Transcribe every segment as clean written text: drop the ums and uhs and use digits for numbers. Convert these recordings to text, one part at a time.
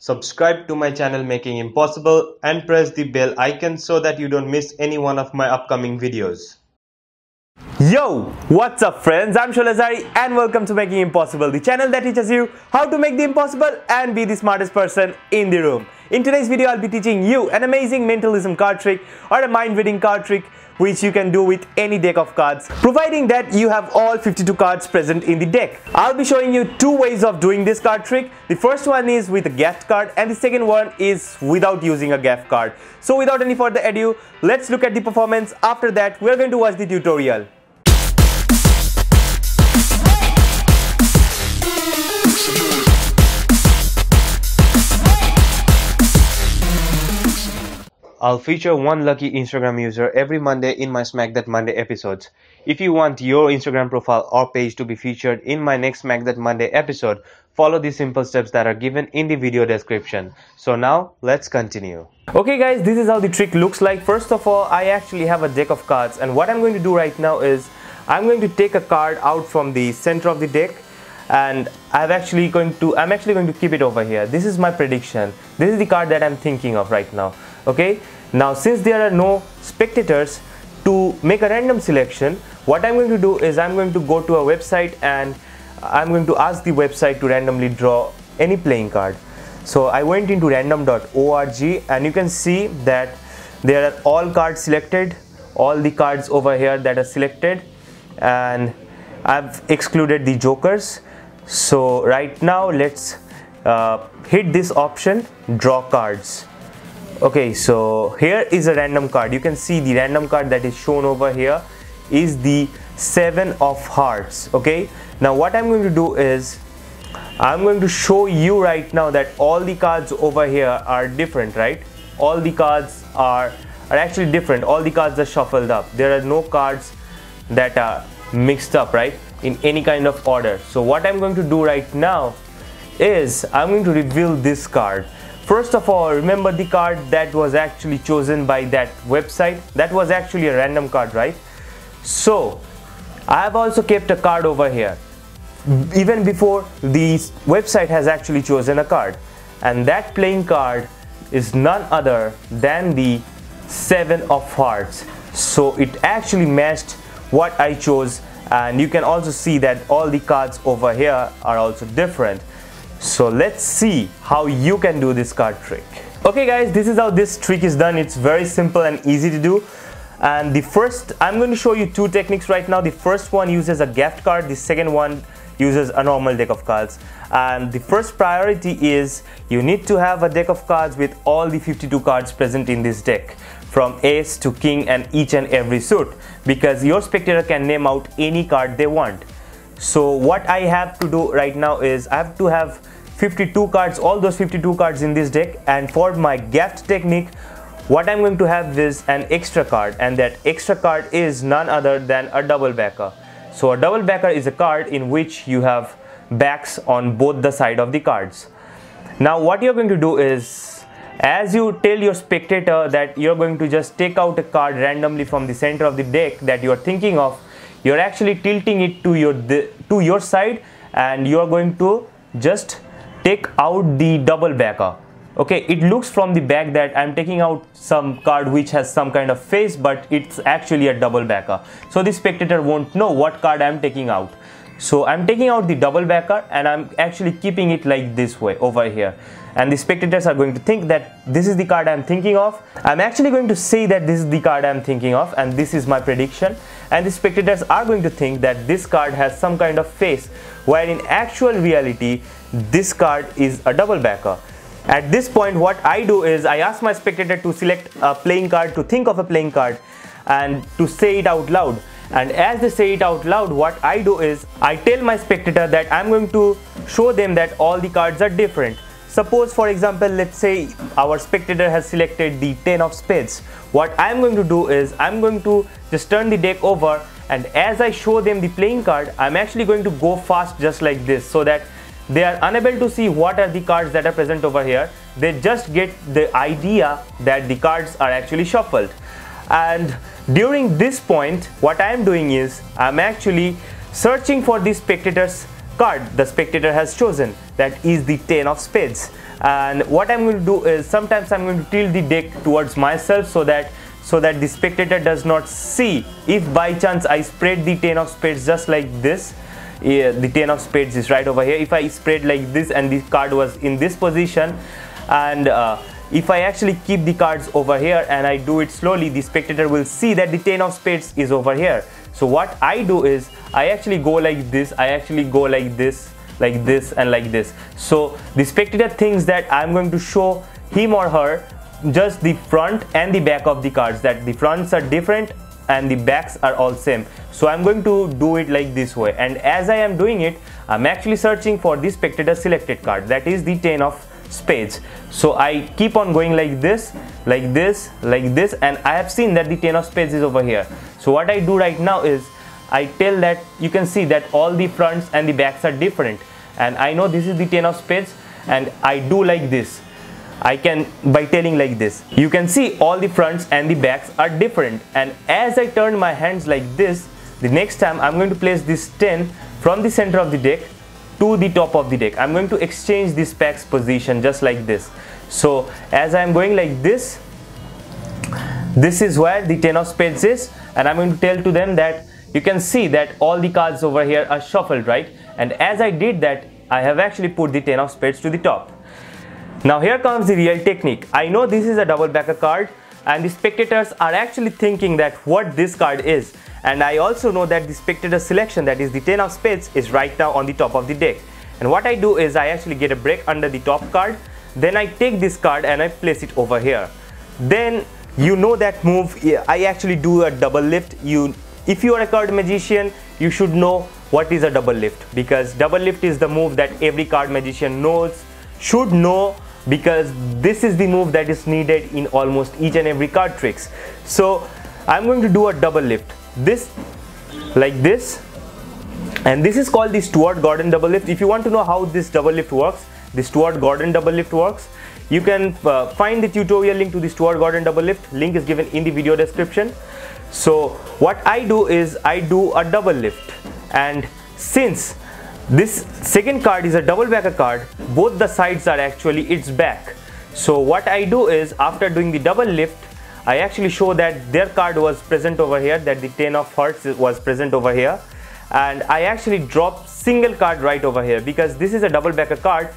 Subscribe to my channel Making Impossible and press the bell icon so that you don't miss any one of my upcoming videos. Yo, what's up friends? I'm Laszlo and welcome to Making Impossible, the channel that teaches you how to make the impossible and be the smartest person in the room. In today's video, I'll be teaching you an amazing mentalism card trick or a mind-reading card trick which you can do with any deck of cards, providing that you have all 52 cards present in the deck. I'll be showing you two ways of doing this card trick. The first one is with a gift card and the second one is without using a gift card. So without any further ado, let's look at the performance. After that, we're going to watch the tutorial. I'll feature one lucky Instagram user every Monday in my Smack That Monday episodes. If you want your Instagram profile or page to be featured in my next Smack That Monday episode, follow the simple steps that are given in the video description. So now, let's continue. Okay guys, this is how the trick looks like. First of all, I actually have a deck of cards, and what I'm going to do right now is I'm going to take a card out from the center of the deck, and I'm actually going to keep it over here. This is my prediction. This is the card that I'm thinking of right now. Okay, now since there are no spectators to make a random selection, what I'm going to do is I'm going to go to a website and I'm going to ask the website to randomly draw any playing card. So I went into random.org and you can see that there are all cards selected, all the cards over here that are selected, and I've excluded the jokers. So right now let's hit this option, draw cards. Okay, so here is a random card. You can see the random card that is shown over here is the 7 of hearts. Okay, now what I'm going to do is I'm going to show you right now that all the cards over here are different, right? All the cards are actually different. All the cards are shuffled up. There are no cards that are mixed up, right, in any kind of order. So what I'm going to do right now is I'm going to reveal this card. First of all, remember the card that was actually chosen by that website? That was actually a random card, right? So I have also kept a card over here even before the website has actually chosen a card, and that playing card is none other than the 7 of hearts. So it actually matched what I chose, and you can also see that all the cards over here are also different. So let's see how you can do this card trick. Okay guys, this is how this trick is done. It's very simple and easy to do. And I'm going to show you two techniques right now. The first one uses a gift card, the second one uses a normal deck of cards. And the first priority is you need to have a deck of cards with all the 52 cards present in this deck, from ace to king and each and every suit, because your spectator can name out any card they want. So what I have to do right now is I have to have 52 cards, all those 52 cards in this deck, and for my gift technique, what I'm going to have is an extra card, and that extra card is none other than a double backer. So a double backer is a card in which you have backs on both the side of the cards. Now what you're going to do is, as you tell your spectator that you're going to just take out a card randomly from the center of the deck that you're thinking of, you're actually tilting it to your side, and you're going to just take out the double backer. Okay, it looks from the back that I'm taking out some card which has some kind of face, but it's actually a double backer. So the spectator won't know what card I'm taking out. So I'm taking out the double backer and I'm actually keeping it like this way over here. And the spectators are going to think that this is the card I'm thinking of. I'm actually going to say that this is the card I'm thinking of and this is my prediction. And the spectators are going to think that this card has some kind of face, while in actual reality, this card is a double backer. At this point, what I do is I ask my spectator to select a playing card, to think of a playing card and to say it out loud. And as they say it out loud, what I do is I tell my spectator that I'm going to show them that all the cards are different. Suppose, for example, let's say our spectator has selected the 10 of spades. What I'm going to do is I'm going to just turn the deck over, and as I show them the playing card, I'm actually going to go fast just like this, so that they are unable to see what are the cards that are present over here. They just get the idea that the cards are actually shuffled. And during this point, what I am doing is I'm actually searching for the spectator's card the spectator has chosen, that is the 10 of spades. And what I'm going to do is sometimes I'm going to tilt the deck towards myself so that the spectator does not see. If by chance I spread the 10 of spades just like this, the 10 of spades is right over here. If I spread like this and the card was in this position, and if I actually keep the cards over here and I do it slowly, the spectator will see that the 10 of spades is over here. So what I do is I actually go like this, I actually go like this and like this. So the spectator thinks that I'm going to show him or her just the front and the back of the cards, that the fronts are different and the backs are all same. So I'm going to do it like this way, and as I am doing it, I'm actually searching for the spectator selected card, that is the 10 of spades. So I keep on going like this, like this, like this, and I have seen that the 10 of spades is over here. So what I do right now is I tell that, you can see that all the fronts and the backs are different, and I know this is the 10 of spades, and I do like this. I can, by telling like this, you can see all the fronts and the backs are different, and as I turn my hands like this, the next time I'm going to place this 10 from the center of the deck to the top of the deck. I'm going to exchange this pack's position just like this. So as I'm going like this, this is where the 10 of spades is, and I'm going to tell to them that you can see that all the cards over here are shuffled, right? And as I did that, I have actually put the 10 of spades to the top. Now here comes the real technique. I know this is a double backer card, and the spectators are actually thinking that what this card is, and I also know that the spectator selection, that is the 10 of spades, is right now on the top of the deck. And what I do is I actually get a break under the top card, then I take this card and I place it over here. Then you know that move, I actually do a double lift. If you are a card magician, you should know what is a double lift, because double lift is the move that every card magician should know, because this is the move that is needed in almost each and every card tricks. So I'm going to do a double lift, this like this, and this is called the Stuart Gordon double lift. If you want to know how this double lift works, the Stuart Gordon double lift works, you can find the tutorial link to the Stuart Gordon double lift. Link is given in the video description. So what I do is I do a double lift, and since this second card is a double backer card, both the sides are actually its back. So what I do is, after doing the double lift, I actually show that their card was present over here, that the 10 of hearts was present over here, and I actually drop single card right over here, because this is a double backer card.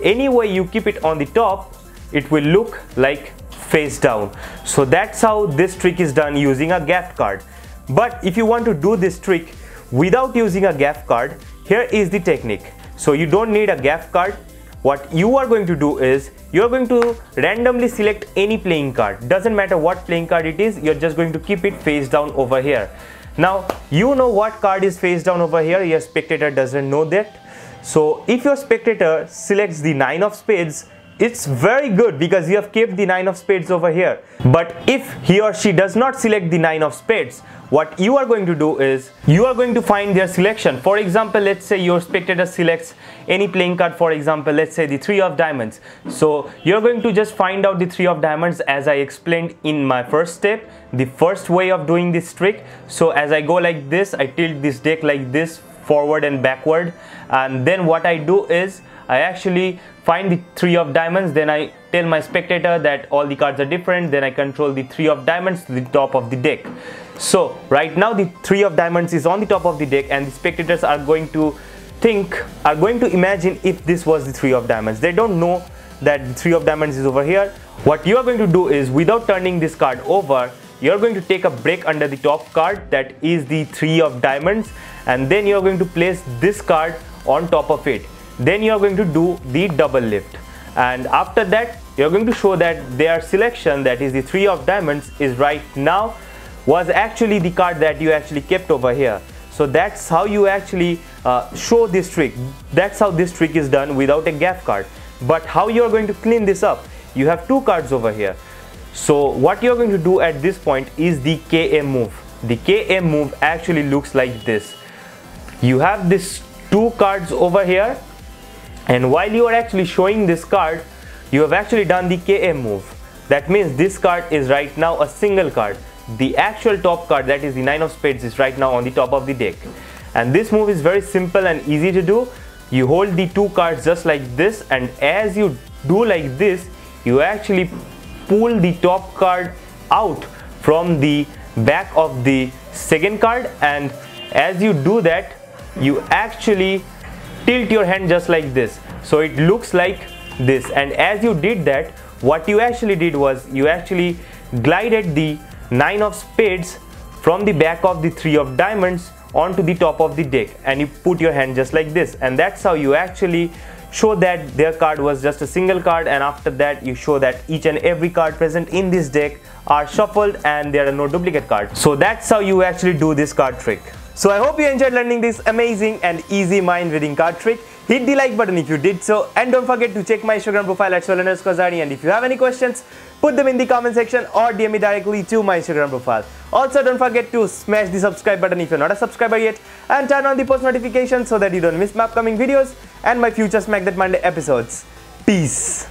Any way you keep it on the top, it will look like face down. So that's how this trick is done using a gaff card. But if you want to do this trick without using a gaff card, here is the technique. So you don't need a gaff card. What you are going to do is you are going to randomly select any playing card. Doesn't matter what playing card it is, you're just going to keep it face down over here. Now you know what card is face down over here, your spectator doesn't know that. So if your spectator selects the 9 of spades, it's very good, because you have kept the 9 of spades over here. But if he or she does not select the 9 of spades, what you are going to do is you are going to find their selection. For example, let's say your spectator selects any playing card, for example, let's say the 3 of diamonds. So you're going to just find out the 3 of diamonds, as I explained in my first step, the first way of doing this trick. So as I go like this, I tilt this deck like this, forward and backward, and then what I do is I actually find the 3 of diamonds, then I tell my spectator that all the cards are different, then I control the 3 of diamonds to the top of the deck. So right now the 3 of diamonds is on the top of the deck, and the spectators are going to imagine if this was the 3 of diamonds. They don't know that the 3 of diamonds is over here. What you are going to do is, without turning this card over, you are going to take a break under the top card, that is the 3 of diamonds, and then you are going to place this card on top of it. Then you are going to do the double lift, and after that you are going to show that their selection, that is the 3 of diamonds, is right now was actually the card that you actually kept over here. So that's how you actually show this trick. That's how this trick is done without a gaff card. But how you are going to clean this up? You have 2 cards over here. So what you are going to do at this point is the KM move. The KM move actually looks like this. You have this 2 cards over here, and while you are actually showing this card, you have actually done the KM move. That means this card is right now a single card. The actual top card, that is the 9 of spades, is right now on the top of the deck. And this move is very simple and easy to do. You hold the 2 cards just like this, and as you do like this, you actually pull the top card out from the back of the second card, and as you do that, you actually tilt your hand just like this, so it looks like this. And as you did that, what you actually did was you actually glided the 9 of spades from the back of the 3 of diamonds onto the top of the deck, and you put your hand just like this, and that's how you actually show that their card was just a single card. And after that, you show that each and every card present in this deck are shuffled and there are no duplicate cards. So that's how you actually do this card trick. So I hope you enjoyed learning this amazing and easy mind reading card trick. Hit the like button if you did so, and don't forget to check my Instagram profile at @Laszlo_Zari. And if you have any questions, put them in the comment section or DM me directly to my Instagram profile. Also, don't forget to smash the subscribe button if you're not a subscriber yet, and turn on the post notifications so that you don't miss my upcoming videos and my future Smack That Monday episodes. Peace.